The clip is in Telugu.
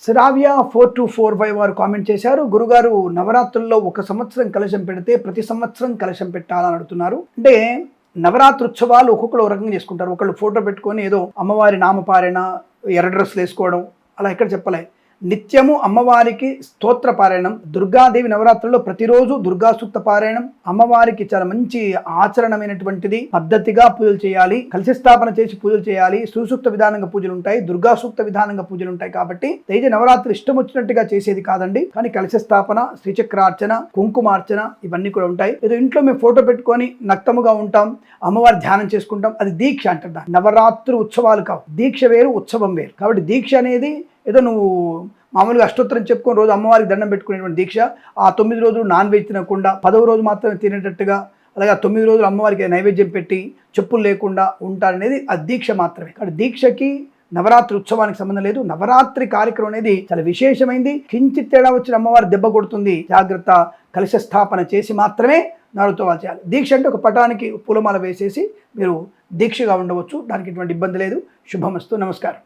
శ్రావ్య 4245 వారు కామెంట్ చేశారు, గురుగారు నవరాత్రుల్లో ఒక సంవత్సరం కలశం పెడితే ప్రతి సంవత్సరం కలశం పెట్టాలని అడుగుతున్నారు. అంటే నవరాత్రి ఉత్సవాలు ఒక్కొక్కరు ఒక రకంగా చేసుకుంటారు. ఒకళ్ళు ఫోటో పెట్టుకొని ఏదో అమ్మవారి నామపారాయణ, ఎర్ర డ్రెస్సులు వేసుకోవడం అలా ఎక్కడ చెప్పలే. నిత్యము అమ్మవారికి స్తోత్ర పారాయణం, దుర్గాదేవి నవరాత్రుల్లో ప్రతిరోజు దుర్గా సూక్త పారాయణం, అమ్మవారికి చాలా మంచి ఆచరణమైనటువంటిది పద్ధతిగా పూజలు చేయాలి, కలశ స్థాపన చేసి పూజలు చేయాలి, సుసూక్త విధానంగా పూజలు ఉంటాయి, దుర్గా సూక్త విధానంగా పూజలు ఉంటాయి. కాబట్టి తేజ నవరాత్రి ఇష్టం వచ్చినట్టుగా చేసేది కాదండి. కానీ కలశ స్థాపన, శ్రీచక్రార్చన, కుంకుమార్చన ఇవన్నీ కూడా ఉంటాయి. ఏదో ఇంట్లో మేము ఫోటో పెట్టుకొని నక్తముగా ఉంటాం, అమ్మవారి ధ్యానం చేసుకుంటాం, అది దీక్ష అంటారు. నవరాత్రి ఉత్సవాలు కావు, దీక్ష వేరు ఉత్సవం వేరు. కాబట్టి దీక్ష అనేది ఏదో నువ్వు మామూలుగా అష్టోత్తరం చెప్పుకొని రోజు అమ్మవారికి దండం పెట్టుకునేటువంటి దీక్ష. ఆ 9 రోజులు నాన్ వెజ్ తినకుండా 10వ రోజు మాత్రమే తినేటట్టుగా, అలాగే 9 రోజులు అమ్మవారికి నైవేద్యం పెట్టి చెప్పులు లేకుండా ఉంటారనేది ఆ దీక్ష మాత్రమే. కాబట్టి దీక్షకి నవరాత్రి ఉత్సవానికి సంబంధం లేదు. నవరాత్రి కార్యక్రమం అనేది చాలా విశేషమైంది. కించిత్ తేడా వచ్చిన అమ్మవారి దెబ్బ కొడుతుంది. జాగ్రత్త, కలశ స్థాపన చేసి మాత్రమే నవరాత్రులు చేయాలి. దీక్ష అంటే ఒక పటానికి పూలమాల వేసేసి మీరు దీక్షగా ఉండవచ్చు, దానికి ఎటువంటి ఇబ్బంది లేదు. శుభమస్తు. నమస్కారం.